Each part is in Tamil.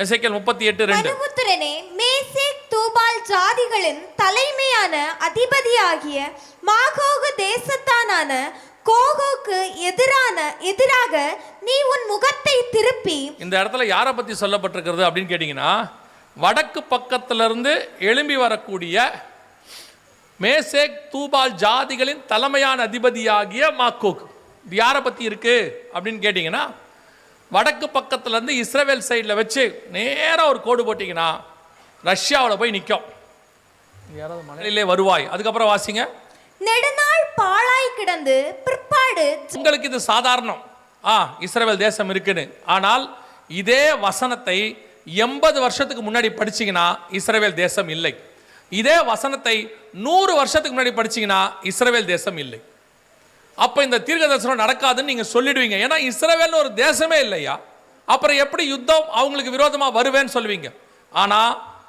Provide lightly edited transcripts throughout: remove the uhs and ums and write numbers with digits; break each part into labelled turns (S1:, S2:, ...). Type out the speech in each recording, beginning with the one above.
S1: எசேக்கியேல் 38:2.
S2: மனுபுத்திரனே, மேசேக் தூபால் ஜாதிகளின் தலைமையான அதிபதியாகிய மாகோகு தேசத்தானான கோகோக்கு எதிராக நீ உன் முகத்தை திருப்பி.
S1: இந்த இடத்துல யாரை பத்தி சொல்லப்பட்டிருக்கிறது அப்படின்னு கேட்டீங்கன்னா, வடக்கு பக்கத்திலிருந்து எழும்பி வரக்கூடிய மேசேக் தூபால் ஜாதிகளின் தலைமையான அதிபதியாகிய மாகோக். இது யாரை பத்தி இருக்கு அப்படின்னு கேட்டீங்கன்னா, வடக்கு பக்கத்துல இருந்து இஸ்ரவேல் சைடில் வச்சு நேரா ஒரு கோடு போட்டீங்கன்னா ரஷ்யாவில் போய் நிற்கும். யாராவது மலையிலே வருவாய். அதுக்கப்புறம் வாசிங்க.
S2: நெடுநாள் பாழாய் கிடந்து பிற்பாடு.
S1: உங்களுக்கு இது சாதாரணம், இஸ்ரவேல் தேசம் இருக்குன்னு. ஆனால் இதே வசனத்தை 80 வருஷத்துக்கு முன்னாடி படிச்சீங்கன்னா இஸ்ரவேல் தேசம் இல்லை. இதே வசனத்தை 100 வருஷத்துக்கு முன்னாடி படிச்சீங்கன்னா இஸ்ரவேல் தேசம் இல்லை. அப்ப இந்த தீர்க்கதரிசனம் நடக்காதுன்னு நீங்க சொல்லிடுவீங்க. ஏன்னா இஸ்ரவேல் ஒரு தேசமே இல்லையா, அப்புறம் எப்படி யுத்தம் அவங்களுக்கு விரோதமா வருவேன்னு சொல்லுவீங்க. ஆனா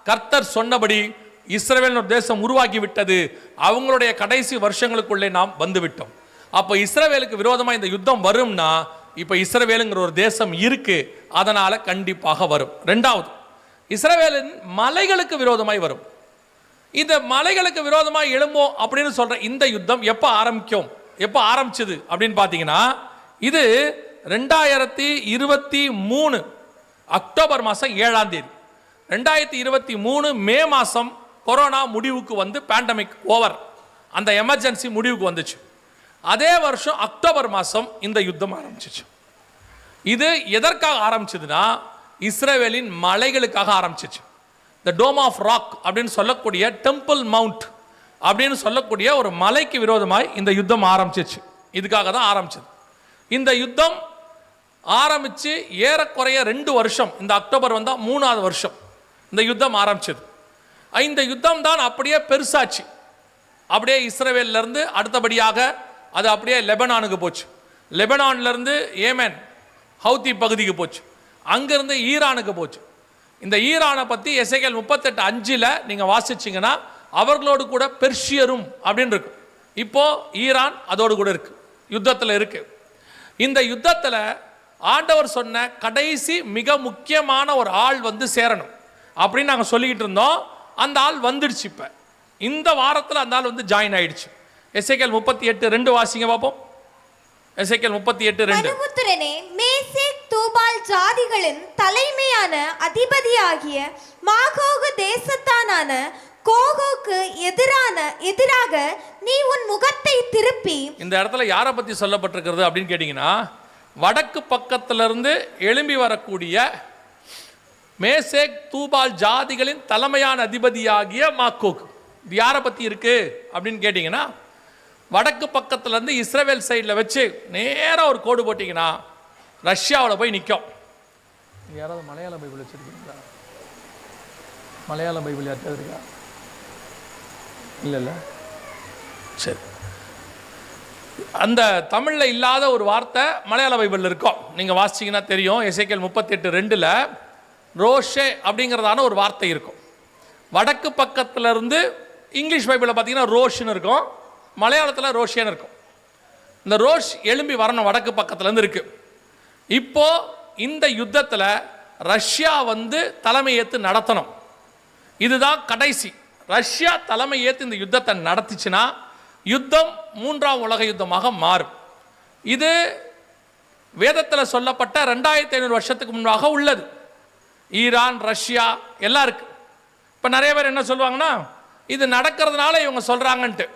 S1: கர்த்தர் சொன்னபடி இஸ்ரவேல் ஒரு தேசம் உருவாகி விட்டது. அவங்களுடைய கடைசி வருஷங்களுக்குள்ளே நாம் வந்து விட்டோம். அப்ப இஸ்ரவேலுக்கு விரோதமா இந்த யுத்தம் வரும்னா இப்ப இஸ்ரவேலுங்கிற ஒரு தேசம் இருக்கு, அதனால கண்டிப்பாக வரும். ரெண்டாவது, இஸ்ரவேலின் மலைகளுக்கு விரோதமாய் வரும். இந்த மலைகளுக்கு விரோதமாய் எழும்போம் அப்படின்னு சொல்ற இந்த யுத்தம் எப்ப ஆரம்பிச்சது அப்படின்னு பாத்தீங்கன்னா, இது 2023 அக்டோபர் மாசம் 7ஆம் தேதி. 2023 மே மாசம் கொரோனா முடிவுக்கு வந்து பேண்டமிக் ஓவர், அந்த எமர்ஜென்சி முடிவுக்கு வந்துச்சு. அதே வருஷம் அக்டோபர் மாசம் இந்த யுத்தம் ஆரம்பிச்சிச்சு. இது எதற்காக ஆரம்பிச்சதுன்னா, இஸ்ரவேலின் மலைகளுக்காக ஆரம்பிச்சிச்சு. த டோம் ஆஃப் ராக் அப்படின்னு சொல்லக்கூடிய டெம்பிள் மவுண்ட் அப்படின்னு சொல்லக்கூடிய ஒரு மலைக்கு விரோதமாய் இந்த யுத்தம் ஆரம்பிச்சிச்சு. இதுக்காக தான் ஆரம்பிச்சது. இந்த யுத்தம் ஆரம்பிச்சு ஏறக்குறைய 2 வருஷம், இந்த அக்டோபர் வந்தா 3ஆவது வருஷம் இந்த யுத்தம் ஆரம்பிச்சது. இந்த யுத்தம் தான் அப்படியே பெருசாச்சு. அப்படியே இஸ்ரவேல்ல இருந்து அடுத்தபடியாக அது அப்படியே லெபனானுக்கு போச்சு. லெபனான்ல இருந்து ஏமன் ஹவுதி பகுதிக்கு போச்சு. அங்கிருந்து ஈரானுக்கு போச்சு. இந்த ஈரானை பத்தி எசேக்கியேல் 38:5 நீங்க வாசிச்சீங்கன்னா, அவர்களோடு கூட பெர்ஷியரும் அப்படின்னு இருக்கு. இப்போ ஈரான் அதோடு கூட இருக்கு, யுத்தத்தில் இருக்கு. இந்த யுத்தத்தில் ஆண்டவர் சொன்ன கடைசி மிக முக்கியமான ஒரு ஆள் வந்து சேரணும் அப்படின்னு நாங்கள் சொல்லிக்கிட்டு இருந்தோம். அந்த ஆள் வந்துடுச்சு. இப்போ இந்த வாரத்தில் அந்த ஆள் வந்து ஜாயின் ஆயிடுச்சு. எசேக்கியேல் 38:2 வாசிங்க பார்ப்போம். எசேக்கியேல் 38:2.
S2: மனுபுத்திரனே, மேசேக் தூபால் ஜாதிகளின் தலைமையான அதிபதியாகிய மாகோகு தேசத்தானான கோகோக்கு எதிராக நீ உன் முகத்தை திருப்பி. இந்த
S1: இடத்துல யாரை பத்தி சொல்லப்பட்டிருக்கிறது அப்படின்னு கேட்டீங்கன்னா, வடக்கு பக்கத்திலிருந்து எழும்பி வரக்கூடிய மேசேக் தூபால் ஜாதிகளின் தலைமையான அதிபதியாகிய மாகோக். இது யாரை பத்தி இருக்கு அப்படின்னு கேட்டீங்கன்னா, வடக்கு பக்கத்துல இருந்து இஸ்ரவேல் சைடில் வச்சு நேரா ஒரு கோடு போட்டீங்கன்னா ரஷ்யாவில் போய் நிற்கும். யாராவது மலையாள பைபிள் வச்சிருக்கீங்களா? மலையாள பைபிள் யார்கிட்ட இருக்கா? இல்ல. சரி, அந்த தமிழ்ல இல்லாத ஒரு வார்த்தை மலையாள பைபிள் இருக்கும், நீங்க வாசிச்சீங்கன்னா தெரியும். எசேக்கியேல் 38:2 ரோஷே அப்படிங்கிறதான ஒரு வார்த்தை இருக்கும். வடக்கு பக்கத்துல இருந்து இங்கிலீஷ் பைபிளில் பார்த்தீங்கன்னா ரோஷ்னு இருக்கும், மலையாளத்தில் ரோஷேன்னு இருக்கும். இந்த ரோஷ் எழும்பி வரணும், வடக்கு பக்கத்துல இருந்து இருக்கு. இப்போ இந்த யுத்தத்தில் ரஷ்யா வந்து தலைமை ஏற்று நடத்தணும். இதுதான் கடைசி. ரஷ்யா தலைமை ஏற்று இந்த யுத்தத்தை நடத்திச்சுன்னா யுத்தம் 3ஆம் உலக யுத்தமாக மாறும். இது வேதத்தில் சொல்லப்பட்ட 2500 வருஷத்துக்கு முன்பாக உள்ளது. ஈரான், ரஷ்யா எல்லாம் இருக்கு. இப்போ நிறைய பேர் என்ன சொல்லுவாங்கன்னா, இது நடக்கிறதுனால இவங்க சொல்றாங்கன்ட்டு.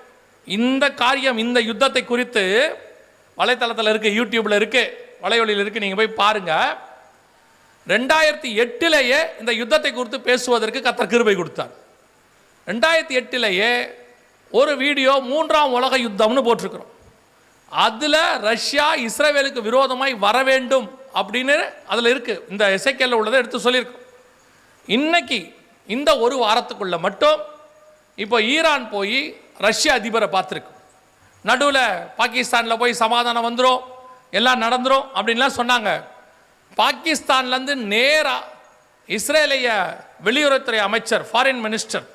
S1: இந்த காரியம், இந்த யுத்தத்தை குறித்து வலைத்தளத்தில் இருக்கு, யூடியூப்ல இருக்கு, வலையொலியில் இருக்கு, நீங்க போய் பாருங்க. 2008 இந்த யுத்தத்தை குறித்து பேசுவதற்கு கர்த்தர் கிருபை கொடுத்தார். 2008 ஒரு வீடியோ 3ஆம் உலக யுத்தம்னு போட்டிருக்கிறோம். அதுல ரஷ்யா இஸ்ரவேலுக்கு விரோதமாய் வர வேண்டும் அப்படின்னு அதுல இருக்கு. இந்த எசேக்கியேல்ல உள்ளதை எடுத்து சொல்லியிருக்கோம். இன்னைக்கு இந்த ஒரு வாரத்துக்குள்ள மட்டும் இப்போ ஈரான் போய் ரஷ்ய அதிபரை பார்த்துருக்கு. நடுவில் பாகிஸ்தானில் போய் சமாதானம் வந்துடும், எல்லாம் நடந்துடும் அப்படின்லாம் சொன்னாங்க. பாகிஸ்தான்லேருந்து நேராக இஸ்ரேலிய வெளியுறவுத்துறை அமைச்சர், ஃபாரின் மினிஸ்டர்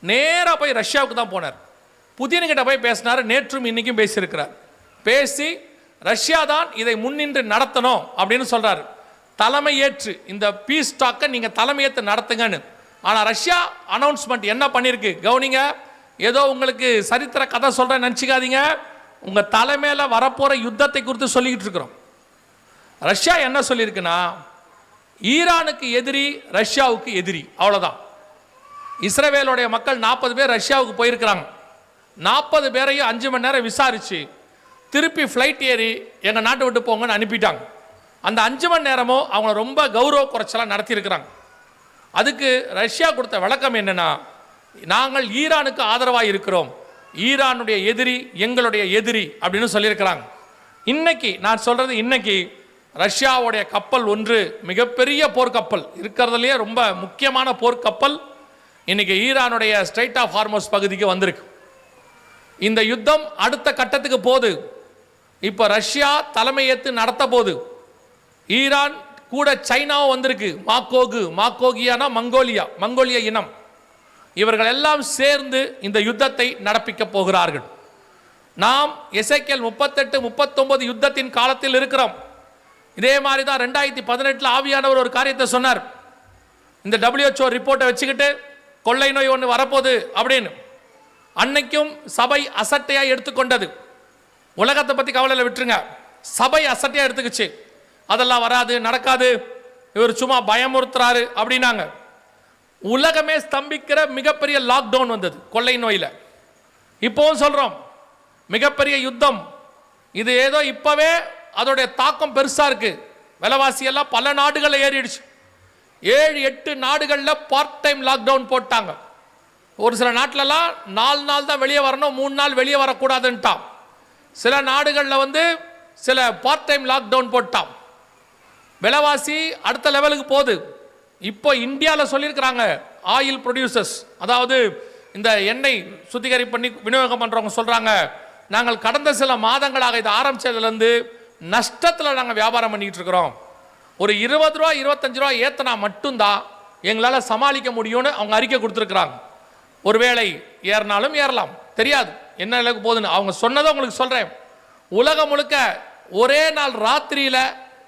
S1: நேராக போய் ரஷ்யாவுக்கு தான் போனார். புதின்கிட்ட போய் பேசினார். நேற்றும் இன்னைக்கும் பேசியிருக்கிறார். பேசி ரஷ்யா தான் இதை முன்னின்று நடத்தணும் அப்படின்னு சொல்றாரு. தலைமை ஏற்று இந்த பீஸ் டாக்கை நீங்கள் தலைமையேற்று நடத்துங்கன்னு. ஆனால் ரஷ்யா அனௌன்ஸ்மெண்ட் என்ன பண்ணியிருக்கு கவனிங்க. ஏதோ உங்களுக்கு சரித்திர கதை சொல்கிறேன் நினச்சிக்காதீங்க. உங்கள் தலைமையில் வரப்போகிற யுத்தத்தை குறித்து சொல்லிக்கிட்டு இருக்கிறோம். ரஷ்யா என்ன சொல்லியிருக்குன்னா, ஈரானுக்கு எதிரி ரஷ்யாவுக்கு எதிரி, அவ்வளோதான். இஸ்ரேலுடைய மக்கள் 40 பேர் ரஷ்யாவுக்கு போயிருக்கிறாங்க. 40 பேரையும் 5 மணி நேரம் விசாரித்து திருப்பி ஃப்ளைட் ஏறி எங்கள் நாட்டை விட்டு போங்கன்னு அனுப்பிட்டாங்க. அந்த 5 மணி நேரமும் அவங்க ரொம்ப கௌரவ குறைச்சலாக நடத்தியிருக்கிறாங்க. அதுக்கு ரஷ்யா கொடுத்த விளக்கம் என்னென்னா, நாங்கள் ஈரானுக்கு ஆதரவாக இருக்கிறோம், ஈரானுடைய எதிரி எங்களுடைய எதிரி அப்படின்னு சொல்லியிருக்கிறாங்க. இன்னைக்கு நான் சொல்கிறது, இன்னைக்கு ரஷ்யாவுடைய கப்பல் ஒன்று மிகப்பெரிய போர்க்கப்பல் இருக்கிறதுலையே ரொம்ப முக்கியமான போர்க்கப்பல் இன்னைக்கு ஈரானுடைய ஸ்ட்ரைட் ஆஃப் ஹார்மோஸ் பகுதிக்கு வந்திருக்கு. இந்த யுத்தம் அடுத்த கட்டத்துக்கு போகுது. இப்போ ரஷ்யா தலைமையேற்று நடத்த போகுது. ஈரான் கூட சைனாவும் வந்திருக்கு. மாக்கோகியானா மங்கோலிய இனம். இவர்கள் எல்லாம் சேர்ந்து இந்த யுத்தத்தை நடப்பிக்க போகிறார்கள். நாம் எசேக்கியேல் 38, 39 யுத்தத்தின் காலத்தில் இருக்கிறோம். இதே மாதிரி தான் 2018 ஆவியானவர் ஒரு காரியத்தை சொன்னார். இந்த WHO ரிப்போர்ட்டை வச்சுக்கிட்டு கொள்ளை நோய் ஒன்று வரப்போகுது அப்படின்னு. அன்னைக்கும் சபை அசட்டையாக எடுத்துக்கொண்டது. உலகத்தை பற்றி கவலையில் விட்டுருங்க, சபை அசட்டையாக எடுத்துக்கிச்சு. அதெல்லாம் வராது, நடக்காது, இவர் சும்மா பயமுறுத்துறாரு அப்படின்னாங்க. உலகமே ஸ்தம்பிக்கிற மிகப்பெரிய லாக்டவுன் வந்தது கொள்ளை நோயில். இப்போவும் சொல்கிறோம், மிகப்பெரிய யுத்தம் இது. ஏதோ இப்போவே அதோடைய தாக்கம் பெருசாக இருக்குது. விலைவாசியெல்லாம் பல நாடுகளில் ஏறிடுச்சு. 7-8 நாடுகளில் பார்ட் டைம் லாக்டவுன் போட்டாங்க. ஒரு சில நாட்டிலலாம் 4 நாள் தான் வெளியே வரணும், 3 நாள் வெளியே வரக்கூடாதுன்ட்டான். சில நாடுகளில் சில பார்ட் டைம் லாக்டவுன் போட்டான். விலைவாசி அடுத்த லெவலுக்கு போகுது. இப்போ இந்தியாவில் சொல்லியிருக்கிறாங்க, ஆயில் ப்ரொடியூசர்ஸ், அதாவது இந்த எண்ணெய் சுத்திகரிப்பு பண்ணி விநியோகம் பண்ணுறவங்க சொல்கிறாங்க, நாங்கள் கடந்த சில மாதங்களாக இதை ஆரம்பித்ததுலேருந்து நஷ்டத்தில் நாங்கள் வியாபாரம் பண்ணிக்கிட்டு இருக்கிறோம். ஒரு 20 ரூபா 25 ரூபா ஏற்றினா மட்டும்தான் எங்களால் சமாளிக்க முடியும்னு அவங்க அறிக்கை கொடுத்துருக்குறாங்க. ஒருவேளை ஏறினாலும் ஏறலாம், தெரியாது என்ன நிலைக்கு போகுதுன்னு. அவங்க சொன்னதை உங்களுக்கு சொல்கிறேன். உலகம் முழுக்க ஒரே நாள் ராத்திரியில்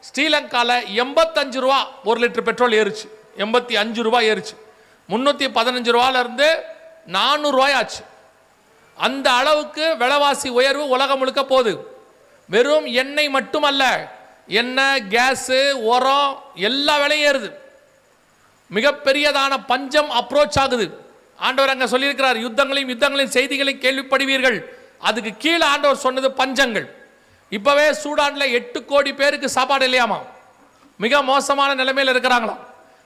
S1: ஸ்ரீலங்காவில் 85 ரூபா 1 லிட்டர் பெட்ரோல் ஏறிச்சு. 85 ரூபா ஏறிச்சு. 315 ரூபாயிலிருந்து 400 ரூபாய் ஆச்சு. அந்த அளவுக்கு விலைவாசி உயர்வு உலகம் முழுக்க போகுது. வெறும் எண்ணெய் மட்டுமல்ல, எண்ணெய், கேஸு, உரம் எல்லா விலையும் ஏறுது. மிகப்பெரியதான பஞ்சம் அப்ரோச் ஆகுது. ஆண்டவர் அங்கே சொல்லியிருக்கிறார், யுத்தங்களையும் செய்திகளையும் கேள்விப்படுவீர்கள். அதுக்கு கீழே ஆண்டவர் சொன்னது பஞ்சங்கள். இப்போவே சூடானில் 8 கோடி பேருக்கு சாப்பாடு இல்லையாமா, மிக மோசமான நிலைமையில் இருக்கிறாங்களாம்.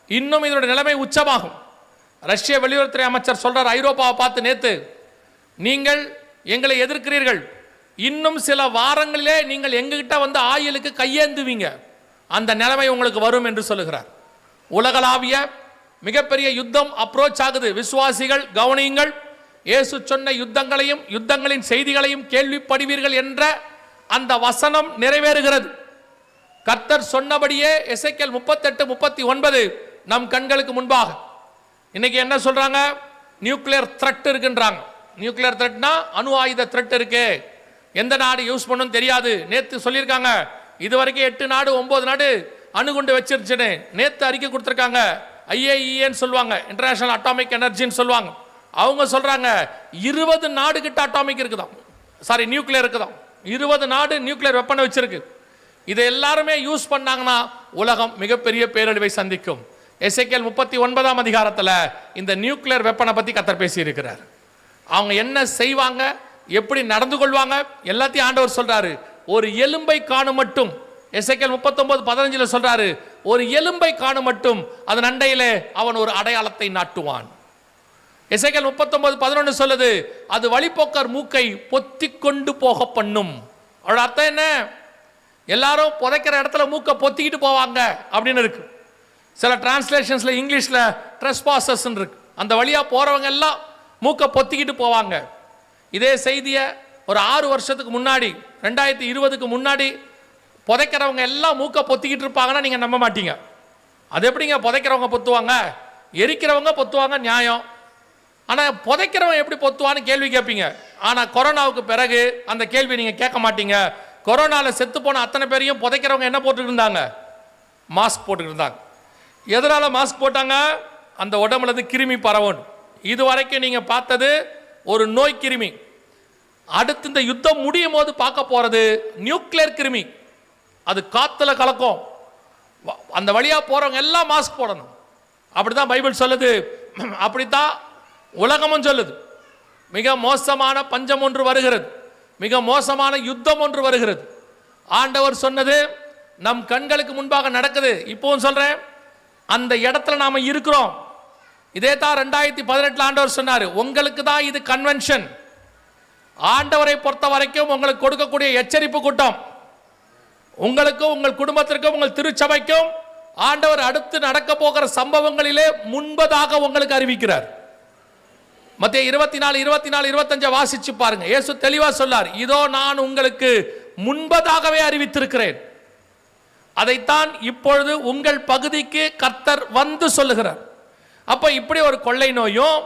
S1: இன்னும் இதனுடைய நிலைமை உச்சமாகும். ரஷ்ய வெளியுறவுத்துறை அமைச்சர் சொல்றார், ஐரோப்பாவை பார்த்து நேத்து, நீங்கள் எங்களை எதிர்க்கிறீர்கள், இன்னும் சில வாரங்களிலே நீங்கள் எங்ககிட்ட ஆயிலுக்கு கையேந்துவீங்க, அந்த நிலைமை உங்களுக்கு வரும் என்று சொல்லுகிறார். உலகளாவிய மிகப்பெரிய யுத்தம் அப்ரோச் ஆகுது. விசுவாசிகள் கவனியுங்கள், இயேசு சொன்ன யுத்தங்களின் செய்திகளையும் கேள்விப்படுவீர்கள் என்ற அந்த வசனம் நிறைவேறுகிறது. கர்த்தர் சொன்னபடியே எசேக்கியேல் 38, 39 நம் கண்களுக்கு முன்பாக. இன்னைக்கு என்ன சொல்றாங்க? நியூக்ளியர் த்ரெட் இருக்குன்றாங்க. நியூக்ளியர் த்ரெட்னா அணு ஆயுத த்ரெட் இருக்கு, எந்த நாடு யூஸ் பண்ணும் தெரியாது. நேற்று சொல்லியிருக்காங்க, இது வரைக்கும் 8 நாடு 9 நாடு அணுகுண்டு வச்சிருச்சுன்னு நேற்று அறிக்கை கொடுத்துருக்காங்க. IAEAன்னு சொல்லுவாங்க, இன்டர்நேஷனல் அட்டாமிக் எனர்ஜின்னு சொல்லுவாங்க. அவங்க சொல்றாங்க 20 நாடு கிட்ட அட்டாமிக் இருக்குதாம், சாரி நியூக்ளியர் இருக்குதாம். 20 நாடு நியூக்ளியர் வெப்பனை வச்சிருக்கு. இதை எல்லாருமே யூஸ் பண்ணாங்கன்னா உலகம் மிகப்பெரிய பேரழிவை சந்திக்கும். எசேக்கியேல் 39ஆம் அதிகாரத்தில் இந்த நியூக்ளியர் வெப்பனை பற்றி கர்த்தர் பேசி இருக்கிறார். அவங்க என்ன செய்வாங்க, எப்படி நடந்து கொள்வாங்க, எல்லாத்தையும் ஆண்டவர் சொல்றாரு. ஒரு எலும்பை காணும் மட்டும், எசேக்கியேல் 39:15 சொல்றாரு, ஒரு எலும்பை காணும் மட்டும் அதன் அண்டையிலே அவன் ஒரு அடையாளத்தை நாட்டுவான். எசேக்கியேல் 39:11 சொல்லுது, அது வழிப்போக்கர் மூக்கை பொத்தி கொண்டு போக பண்ணும். அவரோட அர்த்தம் என்ன? எல்லாரும் புதைக்கிற இடத்துல மூக்கை பொத்திக்கிட்டு போவாங்க அப்படின்னு இருக்கு. சில டிரான்ஸ்லேஷன்ஸ்ல இங்கிலீஷ்ல ட்ரெஸ்பாசஸ் இருக்கு. அந்த வழியா போறவங்க எல்லாம் மூக்கை பொத்திக்கிட்டு போவாங்க. இதே செய்தியை ஒரு 6 வருஷத்துக்கு முன்னாடி, 2020க்கு முன்னாடி புதைக்கிறவங்க எல்லாம் மூக்கை பொத்திக்கிட்டு இருப்பாங்கன்னா நீங்க நம்ப மாட்டீங்க. அது எப்படிங்க புதைக்கிறவங்க பொத்துவாங்க? எரிக்கிறவங்க பொத்துவாங்க, நியாயம். ஆனால் புதைக்கிறவன் எப்படி பொத்துவான்னு கேள்வி கேட்பீங்க. ஆனால் கொரோனாவுக்கு பிறகு அந்த கேள்வி நீங்கள் கேட்க மாட்டீங்க. கொரோனாவில் செத்து போன அத்தனை பேரையும் புதைக்கிறவங்க என்ன போட்டுட்டு இருந்தாங்க? மாஸ்க் போட்டுக்கிட்டு இருந்தாங்க. எதனால் மாஸ்க் போட்டாங்க? அந்த உடம்புலேருந்து கிருமி பரவணும். இது வரைக்கும் நீங்கள் பார்த்தது ஒரு நோய் கிருமி. அடுத்து இந்த யுத்தம் முடியும் போது பார்க்க போகிறது நியூக்ளியர் கிருமி. அது காற்றுல கலக்கும். அந்த வழியாக போகிறவங்க எல்லாம் மாஸ்க் போடணும். அப்படி தான் பைபிள் சொல்லுது, அப்படித்தான் உலகமும் சொல்லுது. மிக மோசமான பஞ்சம் ஒன்று வருகிறது, மிக மோசமான யுத்தம் ஒன்று வருகிறது. ஆண்டவர் சொன்னது நம் கண்களுக்கு முன்பாக நடக்குது. இப்பவும் சொல்கிறேன், அந்த இடத்துல நாம் இருக்கிறோம். இதே தான் 2018 ஆண்டவர் சொன்னார், உங்களுக்கு தான் இது கன்வென்ஷன். ஆண்டவரை பொறுத்த வரைக்கும் உங்களுக்கு கொடுக்கக்கூடிய எச்சரிப்பு கூட்டம், உங்களுக்கும் உங்கள் குடும்பத்திற்கும் உங்கள் திருச்சபைக்கும் ஆண்டவர் அடுத்து நடக்க போகிற சம்பவங்களிலே முன்பதாக உங்களுக்கு அறிவிக்கிறார். மத்தேயு 24:24-25 வாசிச்சு பாருங்க. இயேசு தெளிவா சொல்லார், இதோ நான் உங்களுக்கு முன்பதாகவே அறிவித்திருக்கிறேன். அதைத்தான் இப்பொழுது உங்கள் பகுதிக்கு கர்த்தர் வந்து சொல்லுகிறார். அப்ப இப்படி ஒரு கொள்ளை நோயும்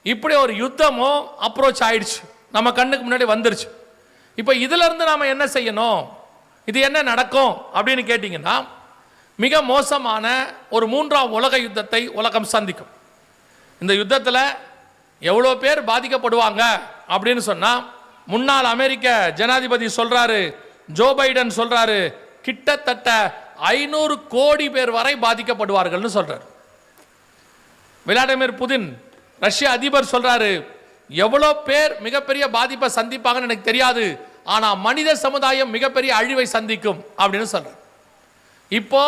S1: இப்படி ஒரு யுத்தமும் அப்ரோச் ஆயிடுச்சு, நம்ம கண்ணுக்கு முன்னாடி வந்துருச்சு. இப்ப இதுல இருந்து நாம என்ன செய்யணும், இது என்ன நடக்கும் அப்படின்னு கேட்டீங்கன்னா, மிக மோசமான ஒரு 3ஆம் உலக யுத்தத்தை உலகம் சந்திக்கும். இந்த யுத்தத்தில் எவ்வளோ பேர் பாதிக்கப்படுவாங்க அப்படின்னு சொன்னா, முன்னாள் அமெரிக்க ஜனாதிபதி சொல்றாரு, ஜோ பைடன் சொல்றாரு, கிட்டத்தட்ட 500 கோடி பேர் வரை பாதிக்கப்படுவார்கள்னு சொல்றாரு. விளாடிமிர் புதின் ரஷ்ய அதிபர் சொல்றாரு, எவ்வளோ பேர் மிகப்பெரிய பாதிப்பை சந்திப்பாங்கன்னு எனக்கு தெரியாது, ஆனா மனித சமுதாயம் மிகப்பெரிய அழிவை சந்திக்கும் அப்படின்னு சொல்றாரு. இப்போ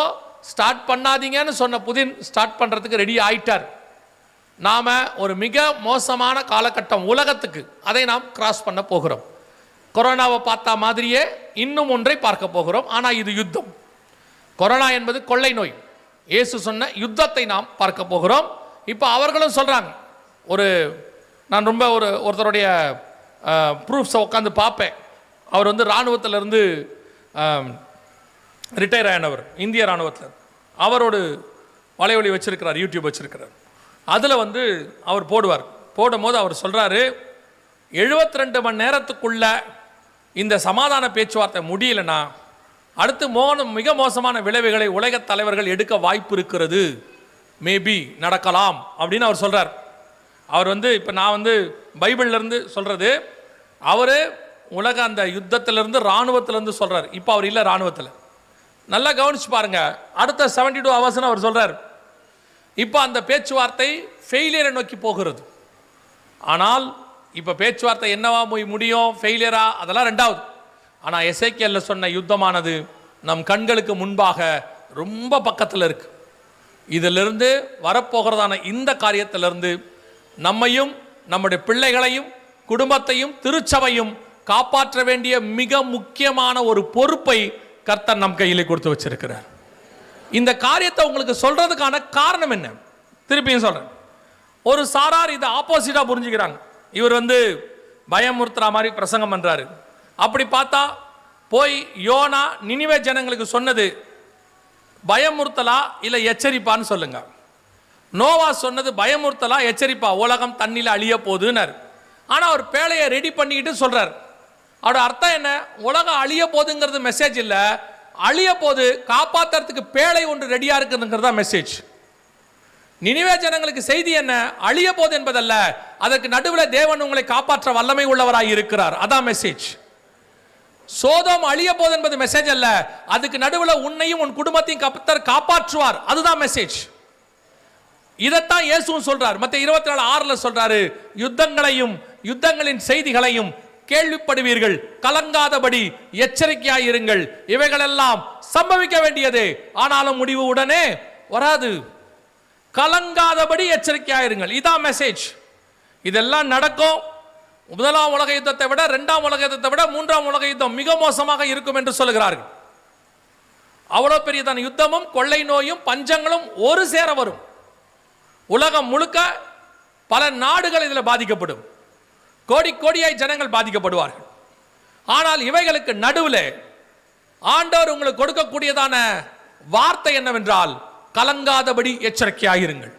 S1: ஸ்டார்ட் பண்ணாதீங்கன்னு சொன்ன புதின் ஸ்டார்ட் பண்றதுக்கு ரெடி ஆயிட்டார். நாம ஒரு மிக மோசமான காலகட்டம் உலகத்துக்கு, அதை நாம் கிராஸ் பண்ண போகிறோம். கொரோனாவை பார்த்தா மாதிரியே இன்னும் ஒன்றை பார்க்க போகிறோம். ஆனால் இது யுத்தம். கொரோனா என்பது கொள்ளை நோய். இயேசு சொன்ன யுத்தத்தை நாம் பார்க்க போகிறோம். இப்போ அவர்களும் சொல்றாங்க, நான் ரொம்ப ஒருத்தருடைய ப்ரூஃப்ஸை உட்காந்து பார்ப்பேன். அவர் இராணுவத்திலிருந்து ரிட்டையர் ஆனவர், இந்திய இராணுவத்தில். அவரோட வலைவலி வச்சிருக்கிறார், யூடியூப் வச்சிருக்கிறார். அதில் அவர் போடும்போது அவர் சொல்கிறாரு, 72 மணி நேரத்துக்குள்ள இந்த சமாதான பேச்சுவார்த்தை முடியலன்னா அடுத்து மிக மோசமான விளைவுகளை உலக தலைவர்கள் எடுக்க வாய்ப்பு இருக்கிறது, மேபி நடக்கலாம் அப்படின்னு அவர் சொல்கிறார். அவர் இப்போ நான் பைபிள்லேருந்து சொல்கிறது, அவர் உலக அந்த யுத்தத்திலிருந்து இராணுவத்திலேருந்து சொல்கிறார். இப்போ அவர் இல்லை இராணுவத்தில். நல்லா கவனிச்சு பாருங்க, அடுத்த 72 ஹவர்ஸ்னு அவர் சொல்கிறார். இப்போ அந்த பேச்சுவார்த்தை ஃபெயிலியரை நோக்கி போகிறது. ஆனால் இப்போ பேச்சுவார்த்தை என்னவா முடியும், ஃபெயிலியரா, அதெல்லாம் ரெண்டாவது. ஆனால் எசேக்கியேல்ல சொன்ன யுத்தமானது நம் கண்களுக்கு முன்பாக ரொம்ப பக்கத்தில் இருக்கு. இதிலிருந்து வரப்போகிறதான இந்த காரியத்திலிருந்து நம்மையும் நம்முடைய பிள்ளைகளையும் குடும்பத்தையும் திருச்சபையும் காப்பாற்ற வேண்டிய மிக முக்கியமான ஒரு பொறுப்பை கர்த்தர் நம் கையிலே கொடுத்து வச்சிருக்கிறார். இந்த காரியத்தை உங்களுக்கு சொல்றதுக்கான காரணம் என்ன, திருப்பியும் சொல்றேன். ஒரு சாரார் இதை ஆப்போசிட்டா புரிஞ்சுக்கிறாங்க. இவர் பயமுறுத்துற மாதிரி பிரசங்கம் பண்றாரு. அப்படி பார்த்தா போய் யோனா நினிவே ஜனங்களுக்கு சொன்னது பயமுறுத்தலா இல்ல எச்சரிப்பான்னு சொல்லுங்க. நோவா சொன்னது பயமுறுத்தலா எச்சரிப்பா, உலகம் தண்ணியில் அழிய போகுதுன்னாரு. ஆனா அவர் பேழையை ரெடி பண்ணிக்கிட்டு சொல்றாரு. அவரோட அர்த்தம் என்ன, உலகம் அழிய போகுதுங்கிறது மெசேஜ் இல்ல, அழிய போது காப்பாத்துறதுக்கு பேழை ஒன்று ரெடியா இருக்குங்கிறதா மெசேஜ். நினிவே ஜனங்களுக்கு செய்தி என்ன, அழிய போது என்பதல்ல, அதற்கு நடுவில் தேவன் உங்களை காப்பாற்ற வல்லமை உள்ளவராய் இருக்கிறார், அதான் மெசேஜ். சோதோம் அழிய போது என்பது மெசேஜ் அல்ல, அதுக்கு நடுவில் உன்னையும் உன் குடும்பத்தையும் கர்த்தர் காப்பாற்றுவார், அதுதான் மெசேஜ். இதைத்தான் இயேசுவும் சொல்றார். மத்தேயு 24:6 சொல்றாரு, யுத்தங்களையும் யுத்தங்களின் செய்திகளையும் கேள்விப்படுவீர்கள், கலங்காதபடி எச்சரிக்கையாயிருங்கள், இவைகளெல்லாம் சம்பவிக்க வேண்டியதே, ஆனாலும் முடிவு உடனே வராது. கலங்காதபடி எச்சரிக்கையாயிருங்கள், இதான் மெசேஜ். இதெல்லாம் நடக்கும். முதலாம் உலக யுத்தத்தை விட 2ஆம் உலக யுத்தத்தை விட 3ஆம் உலக யுத்தம் மிக மோசமாக இருக்கும் என்று சொல்லுகிறார்கள். அவ்வளவு பெரியதான யுத்தமும் கொள்ளை நோயும் பஞ்சங்களும் ஒரு சேர வரும். உலகம் முழுக்க பல நாடுகள் இதில் பாதிக்கப்படும். கோடி கோடியாய் ஜனங்கள் பாதிக்கப்படுவார்கள். ஆனால் இவைகளுக்கு நடுவில் ஆண்டவர் உங்களுக்கு கொடுக்கக்கூடியதான வார்த்தை என்னவென்றால், கலங்காதபடி எச்சரிக்கையாயிருங்கள்.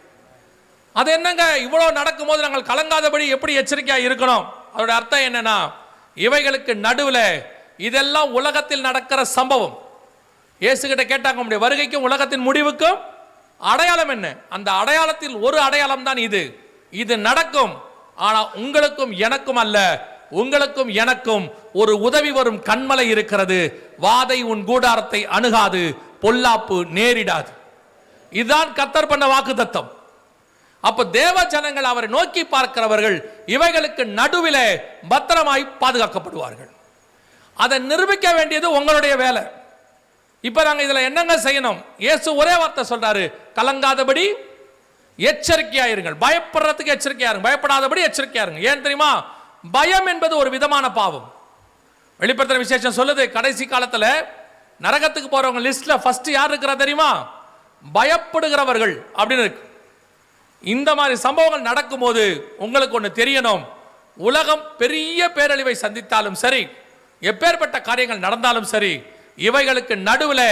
S1: அது என்னங்க, இவ்வளவு நடக்கும் போது நாங்கள் கலங்காதபடி எப்படி எச்சரிக்கையாக இருக்கணும்? அதோட அர்த்தம் என்னன்னா, இவைகளுக்கு நடுவில் இதெல்லாம் உலகத்தில் நடக்கிற சம்பவம். இயேசுகிட்ட கேட்டாங்க, உம்முடைய வருகைக்கும் உலகத்தின் முடிவுக்கும் அடையாளம் என்ன? அந்த அடையாளத்தில் ஒரு அடையாளம் தான் இது. இது நடக்கும், ஆனால் உங்களுக்கும் எனக்கும் அல்ல. உங்களுக்கும் எனக்கும் ஒரு உதவி வரும் கண்மலை இருக்கிறது. வாதை உன் கூடாரத்தை அணுகாது, பொல்லாப்பு நேரிடாது. இதுதான் கர்த்தர் பண்ண வாக்குத்தத்தம். அப்ப தேவ ஜனங்கள் அவரை நோக்கி பார்க்கிறவர்கள் இவைகளுக்கு நடுவிலே பத்திரமாய் பாதுகாக்கப்படுவார்கள். அதை நிரூபிக்க வேண்டியது உங்களுடைய வேலை. இப்ப நாங்க இதுல என்னங்க செய்யணும்? இயேசு ஒரே வார்த்தை சொல்றாரு, கலங்காதபடி எச்சரிக்கையா இருங்கள். பயப்படுறதுக்கு எச்சரிக்கையா இருங்க, பயப்படாதபடி எச்சரிக்கையா இருங்க. ஏன் தெரியுமா? பயம் என்பது ஒரு விதமான பாவம். வெளிப்படுத்துற விசேஷம் சொல்லுது, கடைசி காலத்துல நரகத்துக்கு போறவங்க லிஸ்ட்ல ஃபர்ஸ்ட் யார் இருக்கிறா தெரியுமா? பயப்படுகிறவர்கள் அப்படின்னு இருக்கு. இந்த மாதிரி சம்பவங்கள் நடக்கும்போது உங்களுக்கு ஒன்று தெரியணும், உலகம் பெரிய பேரழிவை சந்தித்தாலும் சரி, எப்பேற்பட்ட காரியங்கள் நடந்தாலும் சரி, இவைகளுக்கு நடுவில்